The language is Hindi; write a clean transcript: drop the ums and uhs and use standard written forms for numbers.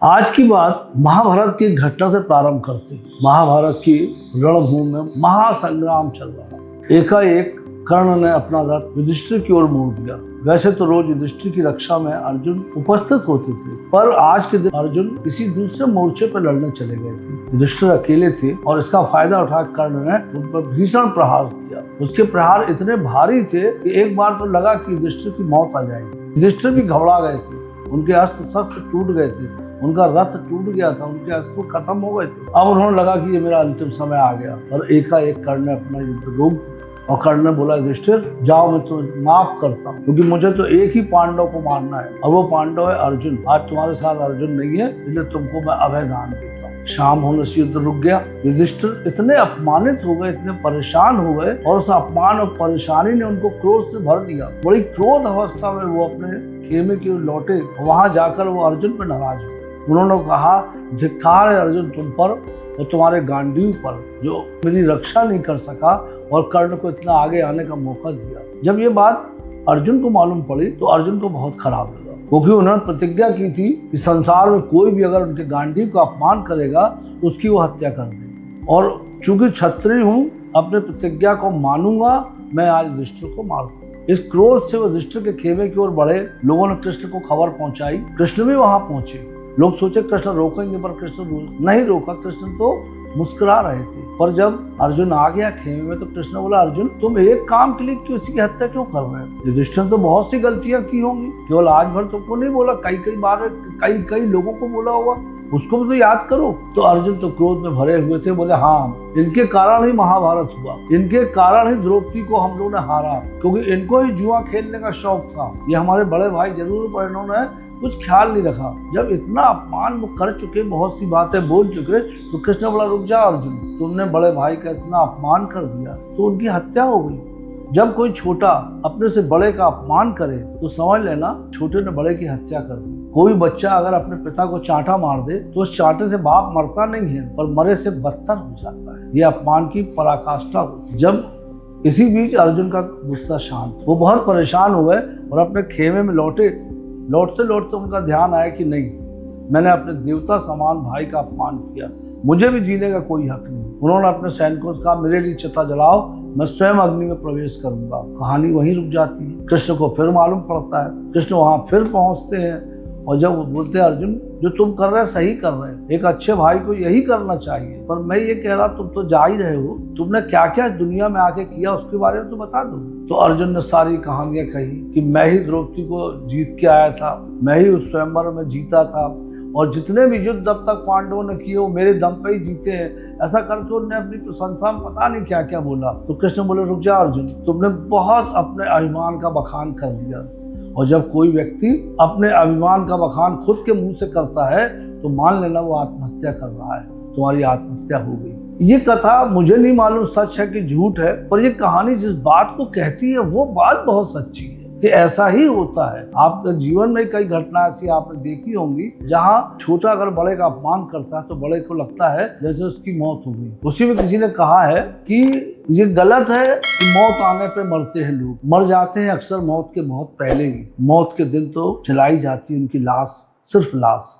आज की बात महाभारत की घटना से प्रारंभ करते हैं। महाभारत की रणभूमि में महासंग्राम चल रहा। एकाएक कर्ण ने अपना रथ युधिष्ठिर की ओर मोड़ दिया। वैसे तो रोज युधिष्ठिर की रक्षा में अर्जुन उपस्थित होते थे, पर आज के दिन अर्जुन किसी दूसरे मोर्चे पर लड़ने चले गए थे। युधिष्ठिर अकेले थे और इसका फायदा उठा कर्ण ने उन पर भीषण प्रहार किया। उसके प्रहार इतने भारी थे कि एक बार तो लगा कि युधिष्ठिर की मौत आ जाएगी। युधिष्ठिर भी घबरा गए थे, उनके अस्त्र शस्त्र टूट गए थे, उनका रथ टूट गया था, उनके अस्त्र खत्म हो गए थे। अब उन्होंने लगा कि ये मेरा अंतिम समय आ गया और एकाएक कर्ण ने अपना युद्ध रोक दिया और कर्ण ने बोला, युधिष्ठिर जाओ, मैं तुम्हें माफ करता हूँ, क्योंकि मुझे तो एक ही पांडव को मारना है और वो पांडव है अर्जुन। आज तुम्हारे साथ अर्जुन नहीं है, इसलिए तुमको मैं अभय दान देता हूँ। शाम होने से युद्ध रुक गया। युधिष्ठिर इतने अपमानित हो गए, इतने परेशान हो गए और उस अपमान और परेशानी ने उनको क्रोध से भर दिया। बड़ी क्रोध अवस्था में वो अपने खेमे की ओर लौटे। वहां जाकर वो अर्जुन पर नाराज हो। उन्होंने कहा, धिक्कार है अर्जुन तुम पर और तुम्हारे गांडीव पर, जो मेरी रक्षा नहीं कर सका और कर्ण को इतना आगे आने का मौका दिया। जब ये बात अर्जुन को मालूम पड़ी तो अर्जुन को बहुत खराब लगा, क्योंकि उन्होंने प्रतिज्ञा की थी कि संसार में कोई भी अगर उनके गांडीव का अपमान करेगा तो उसकी वो हत्या कर देगी। और चूंकि क्षत्रिय हूँ, अपने प्रतिज्ञा को मानूंगा, मैं आज युधिष्ठिर को मार दूंगा। इस क्रोध से वो युधिष्ठिर के खेमे की ओर बढ़े। लोगों ने कृष्ण को खबर पहुंचाई। कृष्ण भी वहां पहुंचे। लोग सोचे कृष्ण रोकेंगे, पर कृष्ण नहीं रोका। कृष्ण तो मुस्कुरा रहे थे। पर जब अर्जुन आ गया खेमे में तो कृष्ण बोला, अर्जुन तुम एक काम के लिए किसी की हत्या क्यों कर रहे हो? युधिष्ठिर तो बहुत सी गलतियां की होंगी, केवल आज भर तुमको नहीं बोला, कई बार कई लोगों को बोला होगा, उसको भी तो याद करो। तो अर्जुन तो क्रोध में भरे हुए थे। बोले, हाँ, इनके कारण ही महाभारत हुआ, इनके कारण ही द्रौपदी को हम लोग ने हारा, क्योंकि इनको ही जुआ खेलने का शौक था। ये हमारे बड़े भाई जरूर, पर इन्होंने कुछ ख्याल नहीं रखा। जब इतना अपमान वो कर चुके, बहुत सी बातें बोल चुके, तो कृष्ण बोला, रुक जा अर्जुन, तुमने बड़े भाई का इतना अपमान कर दिया तो उनकी हत्या हो गई। जब कोई छोटा अपने से बड़े का अपमान करे तो समझ लेना छोटे ने बड़े की हत्या कर दी। कोई बच्चा अगर अपने पिता को चांटा मार दे तो उस चांटे से बाप मरता नहीं है, पर मरे से बदतर हो जाता है। ये अपमान की पराकाष्ठा हुई। जब इसी बीच अर्जुन का गुस्सा शांत, वो बहुत परेशान हुए और अपने खेमे में लौटे। लौटते लौटते उनका ध्यान आया कि नहीं, मैंने अपने देवता समान भाई का अपमान किया, मुझे भी जीने का कोई हक नहीं। उन्होंने अपने सैनिकों से कहा, मेरे लिए चिता जलाओ, मैं स्वयं अग्नि में प्रवेश करूंगा। कहानी वहीं रुक जाती है। कृष्ण को फिर मालूम पड़ता है। कृष्ण वहां फिर पहुंचते हैं और जब वो बोलते हैं, अर्जुन जो तुम कर रहे हैं सही कर रहे हैं, एक अच्छे भाई को यही करना चाहिए, पर मैं ये कह रहा, तुम तो जा ही रहे हो, तुमने क्या क्या दुनिया में आके किया उसके बारे में तो बता दो। तो अर्जुन ने सारी कहानियां कही कि मैं ही द्रौपदी को जीत के आया था, मैं ही उस स्वयंवर में जीता था और जितने भी युद्ध अब तक पांडवों ने किए वो मेरे दम पे ही जीते हैं। ऐसा करके उन्होंने अपनी प्रशंसा में पता नहीं क्या क्या बोला। तो कृष्ण बोले, रुक जा अर्जुन, तुमने बहुत अपने अभिमान का बखान कर दिया, और जब कोई व्यक्ति अपने अभिमान का बखान खुद के मुंह से करता है तो मान लेना वो आत्महत्या कर रहा है। तुम्हारी आत्महत्या हो गई। ये कथा मुझे नहीं मालूम सच है कि झूठ है, पर ये कहानी जिस बात को कहती है वो बात बहुत सच्ची है कि ऐसा ही होता है। आपके जीवन में कई घटना ऐसी आपने देखी होंगी, जहाँ छोटा अगर बड़े का अपमान करता है तो बड़े को लगता है जैसे उसकी मौत हो गई। उसी में किसी ने कहा है कि ये गलत है कि मौत आने पे मरते हैं लोग, मर जाते हैं अक्सर मौत के बहुत पहले ही। मौत के दिन तो जलाई जाती है उनकी लाश, सिर्फ लाश।